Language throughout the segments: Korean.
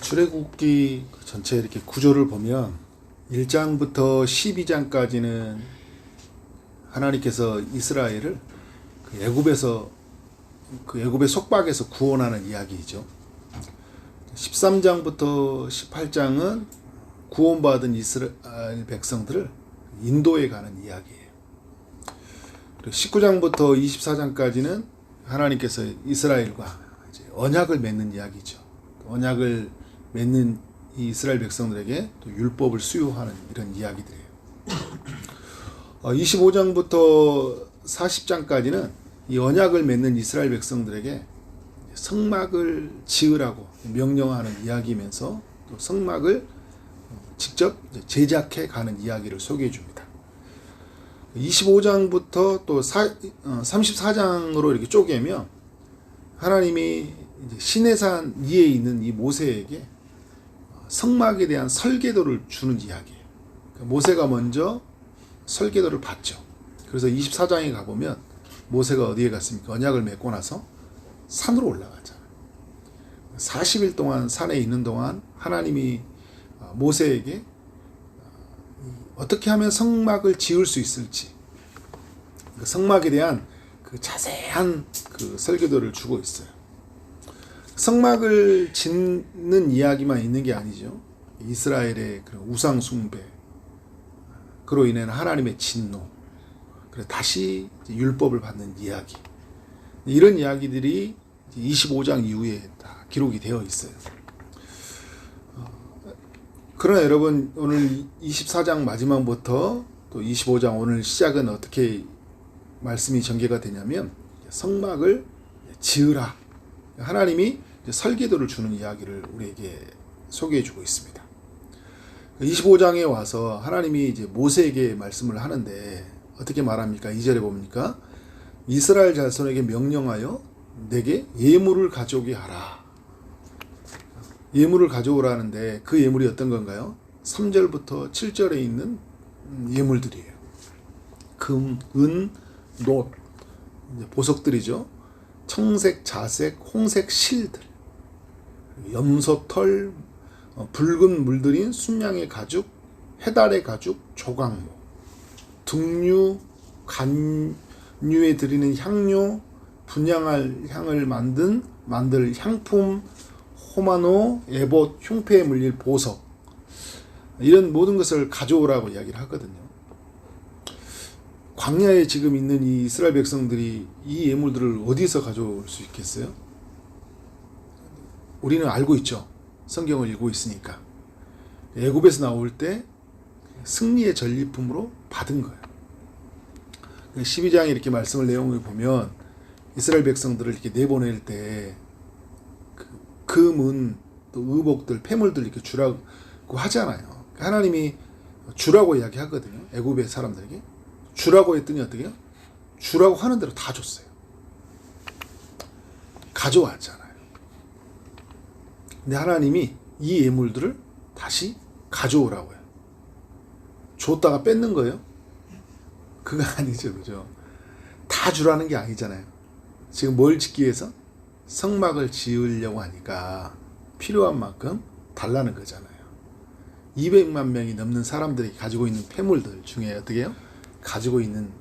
출애굽기 전체 이렇게 구조를 보면 1장부터 12장까지는 하나님께서 이스라엘을 애굽의 속박에서 구원하는 이야기이죠. 13장부터 18장은 구원받은 이스라엘 백성들을 인도에 가는 이야기예요. 그리고 19장부터 24장까지는 하나님께서 이스라엘과 언약을 맺는 이야기죠. 언약을 맺는 이 이스라엘 백성들에게 또 율법을 수요하는 이런 이야기들이에요. 25장부터 40장까지는 이 언약을 맺는 이스라엘 백성들에게 성막을 지으라고 명령하는 이야기면서 또 성막을 직접 제작해 가는 이야기를 소개해 줍니다. 25장부터 또 34장으로 이렇게 쪼개면 하나님이 시내산 위에 있는 이 모세에게 성막에 대한 설계도를 주는 이야기예요. 모세가 먼저 설계도를 받죠. 그래서 24장에 가보면 모세가 어디에 갔습니까? 언약을 맺고 나서 산으로 올라가잖아요. 40일 동안 산에 있는 동안 하나님이 모세에게 어떻게 하면 성막을 지을 수 있을지, 성막에 대한 그 자세한 그 설계도를 주고 있어요. 성막을 짓는 이야기만 있는 게 아니죠. 이스라엘의 그런 우상 숭배, 그로 인해 하나님의 진노, 그래서 다시 율법을 받는 이야기, 이런 이야기들이 25장 이후에 다 기록이 되어 있어요. 그러나 여러분, 오늘 24장 마지막부터 또 25장 오늘 시작은 어떻게 말씀이 전개가 되냐면 성막을 지으라, 하나님이 설계도를 주는 이야기를 우리에게 소개해 주고 있습니다. 25장에 와서 하나님이 이제 모세에게 말씀을 하는데 어떻게 말합니까? 2절에 봅니까? 이스라엘 자손에게 명령하여 내게 예물을 가져오게 하라. 예물을 가져오라는데 그 예물이 어떤 건가요? 3절부터 7절에 있는 예물들이에요. 금, 은, 놋, 보석들이죠. 청색, 자색, 홍색 실들, 염소털, 붉은 물들인 순양의 가죽, 해달의 가죽, 조각모, 등류, 간류에 드리는 향료, 분향할 향을 만들 향품, 호마노, 에봇, 흉패에 물릴 보석, 이런 모든 것을 가져오라고 이야기를 하거든요. 광야에 지금 있는 이 이스라엘 백성들이 이 예물들을 어디서 가져올 수 있겠어요? 우리는 알고 있죠. 성경을 읽고 있으니까. 애굽에서 나올 때 승리의 전리품으로 받은 거예요. 12장에 이렇게 말씀을 내용을 보면 이스라엘 백성들을 이렇게 내보낼 때 금은 또 의복들, 폐물들 이렇게 주라고 하잖아요. 하나님이 주라고 이야기하거든요. 애굽의 사람들에게. 주라고 했더니 어떻게 해요? 주라고 하는 대로 다 줬어요. 가져왔잖아요. 근데 하나님이 이 예물들을 다시 가져오라고 해요. 줬다가 뺏는 거예요? 그거 아니죠. 그죠? 다 주라는 게 아니잖아요. 지금 뭘 짓기 위해서? 성막을 지으려고 하니까 필요한 만큼 달라는 거잖아요. 200만 명이 넘는 사람들이 가지고 있는 폐물들 중에 어떻게 해요? 가지고 있는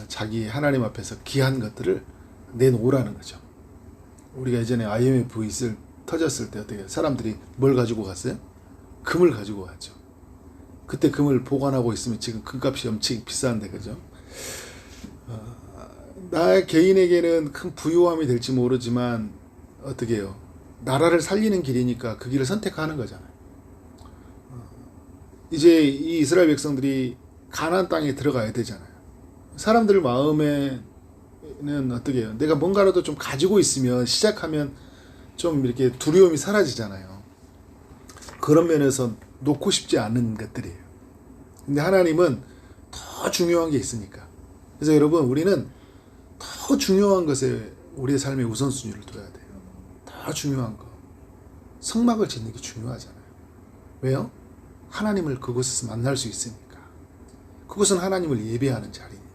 자기 하나님 앞에서 귀한 것들을 내놓으라는 거죠. 우리가 예전에 IMF 터졌을 때 어떻게 사람들이 뭘 가지고 갔어요? 금을 가지고 갔죠. 그때 금을 보관하고 있으면 지금 금값이 엄청 비싼데, 그죠? 나 개인에게는 큰 부유함이 될지 모르지만 어떻게 해요? 나라를 살리는 길이니까 그 길을 선택하는 거잖아요. 이제 이 이스라엘 백성들이 가나안 땅에 들어가야 되잖아요. 사람들 마음에는 어떻게 해요? 내가 뭔가라도 좀 가지고 있으면 시작하면 좀 이렇게 두려움이 사라지잖아요. 그런 면에서 놓고 싶지 않은 것들이에요. 근데 하나님은 더 중요한 게 있으니까. 그래서 여러분, 우리는 더 중요한 것에 우리의 삶의 우선순위를 둬야 돼요. 더 중요한 거. 성막을 짓는 게 중요하잖아요. 왜요? 하나님을 그곳에서 만날 수 있으니까. 그것은 하나님을 예배하는 자리니까.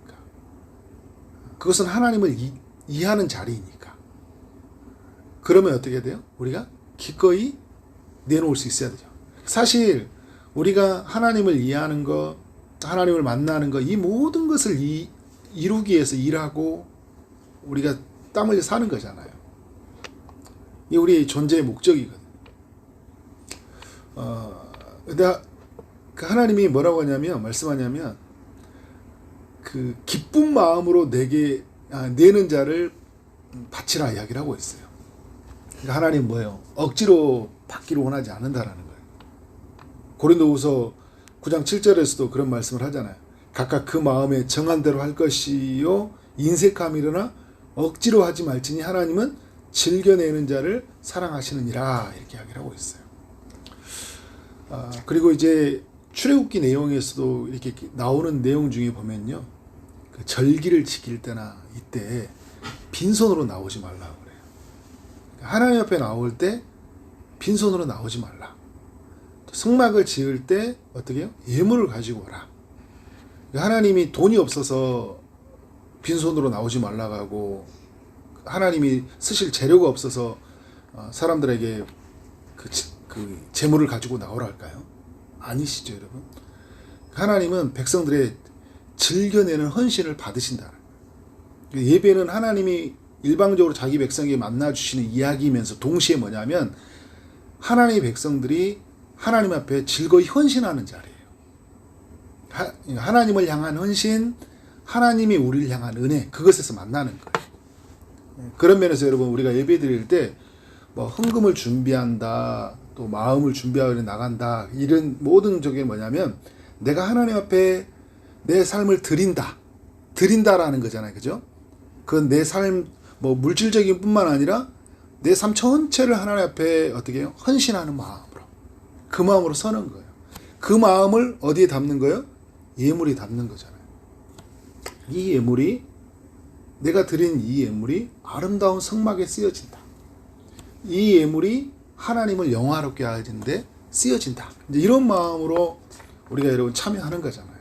그것은 하나님을 이해하는 자리이니까. 그러면 어떻게 돼요? 우리가 기꺼이 내놓을 수 있어야 되죠. 사실 우리가 하나님을 이해하는 것, 하나님을 만나는 것, 이 모든 것을 이루기 위해서 일하고 우리가 땀 흘려 사는 거잖아요. 이 우리의 존재의 목적이거든요. 근데 그 하나님이 뭐라고 하냐면, 말씀하냐면, 그 기쁜 마음으로 내는 자를 바치라 이야기를 하고 있어요. 그러니까 하나님 뭐예요? 억지로 받기를 원하지 않는다라는 거예요. 고린도후서 9장 7절에서도 그런 말씀을 하잖아요. 각각 그 마음에 정한 대로 할 것이요 인색함이려나 억지로 하지 말지니 하나님은 즐겨내는 자를 사랑하시느니라, 이렇게 이야기를 하고 있어요. 그리고 이제 출애굽기 내용에서도 이렇게 나오는 내용 중에 보면요, 그 절기를 지킬 때나 이때 빈손으로 나오지 말라고 그래요. 하나님 앞에 나올 때 빈손으로 나오지 말라. 또 성막을 지을 때 어떻게 해요? 예물을 가지고 오라. 하나님이 돈이 없어서 빈손으로 나오지 말라고 하고, 하나님이 쓰실 재료가 없어서 사람들에게 그 재물을 가지고 나오라 할까요? 아니시죠, 여러분. 하나님은 백성들의 즐겨내는 헌신을 받으신다. 예배는 하나님이 일방적으로 자기 백성에게 만나주시는 이야기이면서 동시에 뭐냐면 하나님의 백성들이 하나님 앞에 즐거이 헌신하는 자리예요. 하나님을 향한 헌신, 하나님이 우리를 향한 은혜, 그것에서 만나는 거예요. 그런 면에서 여러분, 우리가 예배 드릴 때 뭐 헌금을 준비한다, 또 마음을 준비하려 나간다, 이런 모든 적이 뭐냐면 내가 하나님 앞에 내 삶을 드린다라는 거잖아요. 그죠? 그건 내 삶, 뭐 물질적인 뿐만 아니라 내 삶 전체를 하나님 앞에 어떻게 해요? 헌신하는 마음으로, 그 마음으로 서는 거예요. 그 마음을 어디에 담는 거예요? 예물이 담는 거잖아요. 이 예물이, 내가 드린 이 예물이 아름다운 성막에 쓰여진다. 이 예물이 하나님을 영화롭게 하는데 쓰여진다. 이제 이런 마음으로 우리가 여러분 참여하는 거잖아요.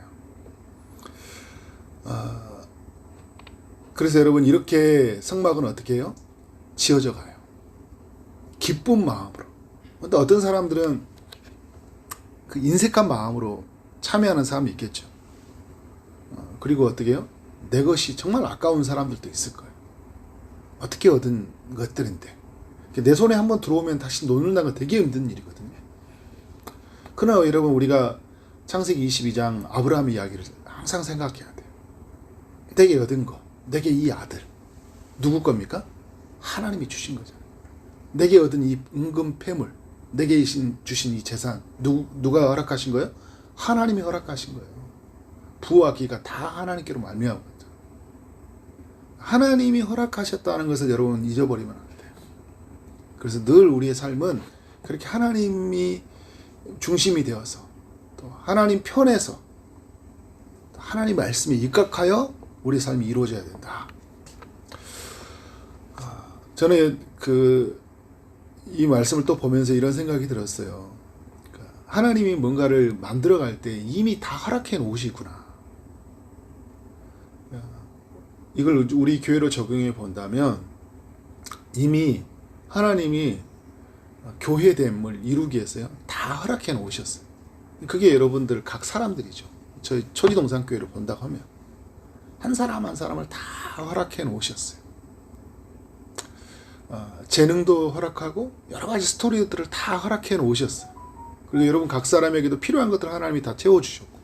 그래서 여러분, 이렇게 성막은 어떻게 해요? 지어져 가요. 기쁜 마음으로. 근데 어떤 사람들은 그 인색한 마음으로 참여하는 사람이 있겠죠. 그리고 어떻게 해요? 내 것이 정말 아까운 사람들도 있을 거예요. 어떻게 얻은 것들인데. 내 손에 한번 들어오면 다시 놓는다는 건 되게 힘든 일이거든요. 그러나 여러분, 우리가 창세기 22장 아브라함 이야기를 항상 생각해야 돼요. 내게 얻은 거, 내게 이 아들, 누구 겁니까? 하나님이 주신 거잖아요. 내게 얻은 이 은금 패물, 내게 주신 이 재산, 누가 허락하신 거예요? 하나님이 허락하신 거예요. 부와 기가 다 하나님께로 말미암은 거죠. 하나님이 허락하셨다는 것을 여러분 잊어버리면 안 돼요. 그래서 늘 우리의 삶은 그렇게 하나님이 중심이 되어서, 또 하나님 편에서 하나님 말씀에 입각하여 우리 삶이 이루어져야 된다. 저는 이 말씀을 또 보면서 이런 생각이 들었어요. 하나님이 뭔가를 만들어갈 때 이미 다 허락해 놓으시구나. 이걸 우리 교회로 적용해 본다면 이미 하나님이 교회됨을 이루기 위해서요, 다 허락해 놓으셨어요. 그게 여러분들 각 사람들이죠. 저희 초리동산교회로 본다고 하면 한 사람 한 사람을 다 허락해 놓으셨어요. 재능도 허락하고 여러 가지 스토리들을 다 허락해 놓으셨어요. 그리고 여러분 각 사람에게도 필요한 것들을 하나님이 다 채워주셨고,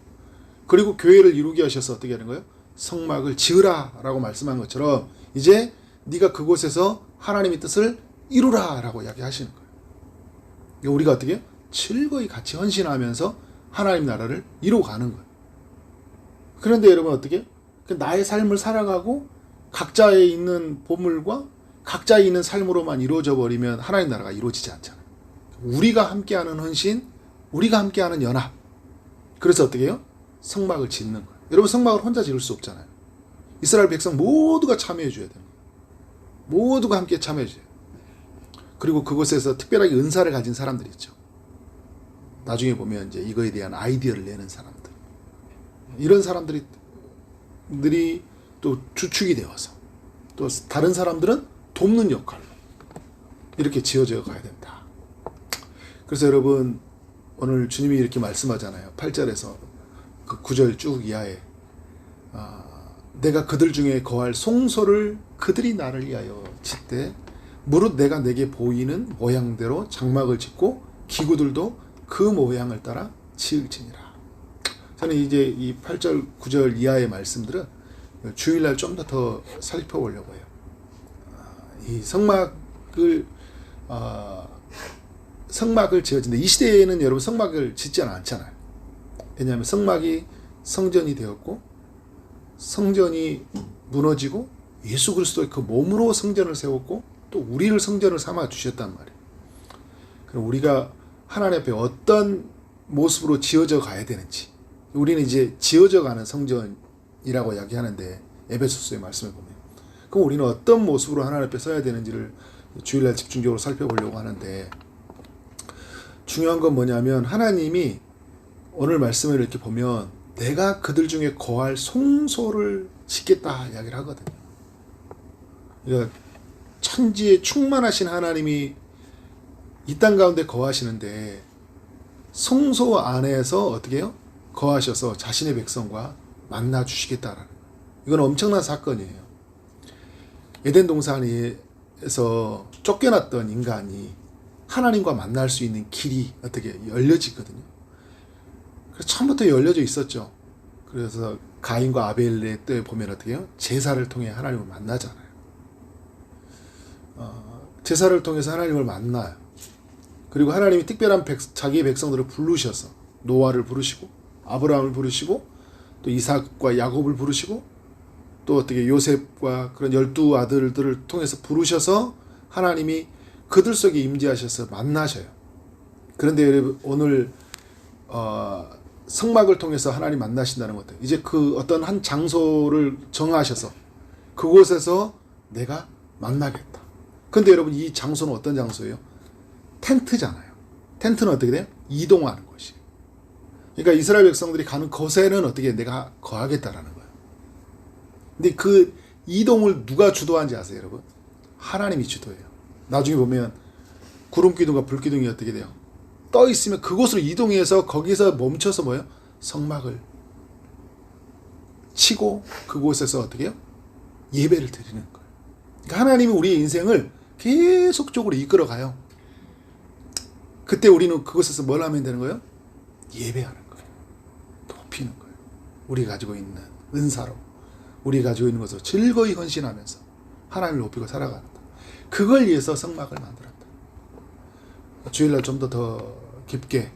그리고 교회를 이루게 하셔서 어떻게 하는 거예요? 성막을 지으라 라고 말씀한 것처럼 이제 네가 그곳에서 하나님의 뜻을 이루라 라고 이야기하시는 거예요. 우리가 어떻게 해요? 즐거이 같이 헌신하면서 하나님 나라를 이루어가는 거예요. 그런데 여러분 어떻게 해요? 나의 삶을 살아가고 각자에 있는 보물과 각자에 있는 삶으로만 이루어져 버리면 하나님 나라가 이루어지지 않잖아요. 우리가 함께하는 헌신, 우리가 함께하는 연합. 그래서 어떻게 해요? 성막을 짓는 거예요. 여러분, 성막을 혼자 지을 수 없잖아요. 이스라엘 백성 모두가 참여해 줘야 돼요. 모두가 함께 참여해 줘요. 그리고 그곳에서 특별하게 은사를 가진 사람들이 있죠. 나중에 보면 이제 이거에 대한 아이디어를 내는 사람들. 이런 사람들이 또 주축이 되어서 또 다른 사람들은 돕는 역할로 이렇게 지어져 가야 된다. 그래서 여러분 오늘 주님이 이렇게 말씀하잖아요. 8절에서 그 9절 쭉 이하에 내가 그들 중에 거할 송소를 그들이 나를 위하여 짓되 무릇 내가 내게 보이는 모양대로 장막을 짓고 기구들도 그 모양을 따라 지을지니라. 저는 이제 이 8절 9절 이하의 말씀들은 주일날 좀 더 살펴보려고 해요. 이 성막을 지어진다. 이 시대에는 여러분 성막을 짓지는 않잖아요. 왜냐하면 성막이 성전이 되었고 성전이 무너지고 예수 그리스도의 그 몸으로 성전을 세웠고 또 우리를 성전을 삼아 주셨단 말이에요. 그럼 우리가 하나님 앞에 어떤 모습으로 지어져 가야 되는지, 우리는 이제 지어져 가는 성전이라고 이야기하는데 에베소서의 말씀을 보면, 그럼 우리는 어떤 모습으로 하나님 앞에 서야 되는지를 주일날 집중적으로 살펴보려고 하는데, 중요한 건 뭐냐면 하나님이 오늘 말씀을 이렇게 보면 내가 그들 중에 거할 송소를 짓겠다 이야기를 하거든요. 그러니까 천지에 충만하신 하나님이 이 땅 가운데 거하시는데 송소 안에서 어떻게 해요? 거하셔서 자신의 백성과 만나 주시겠다라는, 이건 엄청난 사건이에요. 에덴 동산에서 쫓겨났던 인간이 하나님과 만날 수 있는 길이 어떻게 열려지거든요. 그래서 처음부터 열려져 있었죠. 그래서 가인과 아벨의 때 보면 어떻게 해요? 제사를 통해 하나님을 만나잖아요. 제사를 통해서 하나님을 만나요. 그리고 하나님이 특별한 자기의 백성들을 부르셔서 노아를 부르시고 아브라함을 부르시고 또 이삭과 야곱을 부르시고 또 어떻게 요셉과 그런 12아들들을 통해서 부르셔서 하나님이 그들 속에 임재하셔서 만나셔요. 그런데 여러분 오늘 성막을 통해서 하나님 만나신다는 것도 이제 그 어떤 한 장소를 정하셔서 그곳에서 내가 만나겠다. 근데 여러분 이 장소는 어떤 장소예요? 텐트잖아요. 텐트는 어떻게 돼요? 이동하는 것이에요. 그러니까 이스라엘 백성들이 가는 곳에는 어떻게 내가 거하겠다라는 거예요. 근데 그 이동을 누가 주도한지 아세요, 여러분? 하나님이 주도해요. 나중에 보면 구름 기둥과 불 기둥이 어떻게 돼요? 떠 있으면 그곳으로 이동해서 거기서 멈춰서 뭐예요? 성막을 치고 그곳에서 어떻게 해요? 예배를 드리는 거예요. 그러니까 하나님이 우리의 인생을 계속적으로 이끌어가요. 그때 우리는 그곳에서 뭘 하면 되는 거예요? 예배하는 거예요. 높이는 거예요. 우리가 가지고 있는 은사로, 우리가 가지고 있는 것으로 즐거이 헌신하면서 하나님을 높이고 살아간다. 그걸 위해서 성막을 만들었다. 주일날 좀 더 깊게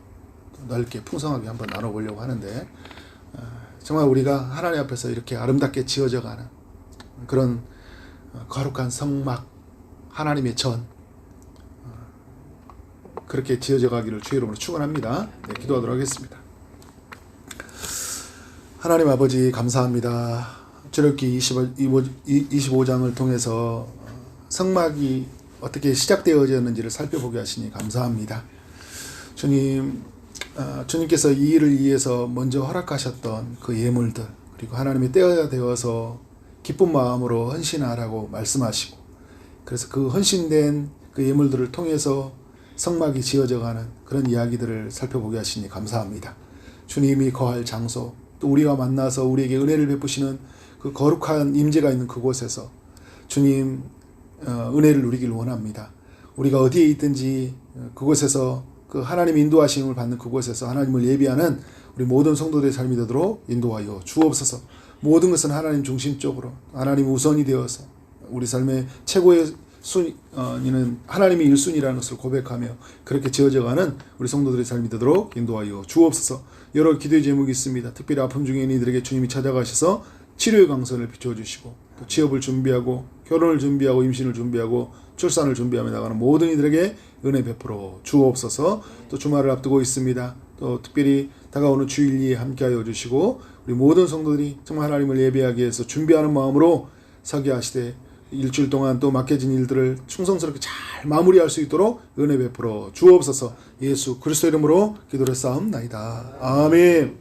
넓게 풍성하게 한번 나눠보려고 하는데, 정말 우리가 하나님 앞에서 이렇게 아름답게 지어져가는 그런 거룩한 성막, 하나님의 전, 그렇게 지어져 가기를 주의 이름으로 축원합니다. 네, 기도하도록 하겠습니다. 하나님 아버지 감사합니다. 출애굽기 25장을 통해서 성막이 어떻게 시작되어졌는지를 살펴보게 하시니 감사합니다. 주님, 주님께서 이 일을 위해서 먼저 허락하셨던 그 예물들, 그리고 하나님의 때가 되어서 기쁜 마음으로 헌신하라고 말씀하시고, 그래서 그 헌신된 그 예물들을 통해서 성막이 지어져가는 그런 이야기들을 살펴보게 하시니 감사합니다. 주님이 거할 장소, 또 우리와 만나서 우리에게 은혜를 베푸시는 그 거룩한 임재가 있는 그곳에서 주님 은혜를 누리기를 원합니다. 우리가 어디에 있든지 그곳에서 그 하나님 인도하심을 받는 그곳에서 하나님을 예비하는 우리 모든 성도들의 삶이 되도록 인도하여 주옵소서. 모든 것은 하나님 중심적으로 하나님 우선이 되어서 우리 삶의 최고의 순위는 하나님이 1순위라는 것을 고백하며 그렇게 지어져가는 우리 성도들의 삶이 되도록 인도하여 주옵소서. 여러 기도의 제목이 있습니다. 특별히 아픔 중에 있는 이들에게 주님이 찾아가셔서 치료의 강선을 비춰주시고 또 취업을 준비하고 결혼을 준비하고 임신을 준비하고 출산을 준비하며 나가는 모든 이들에게 은혜 베풀어 주옵소서. 또 주말을 앞두고 있습니다. 또 특별히 다가오는 주일리에 함께하여 주시고 우리 모든 성도들이 정말 하나님을 예배하기 위해서 준비하는 마음으로 서게 하시되 일주일 동안 또 맡겨진 일들을 충성스럽게 잘 마무리할 수 있도록 은혜 베풀어 주옵소서. 예수 그리스도 이름으로 기도를 쌓음나이다. 아멘.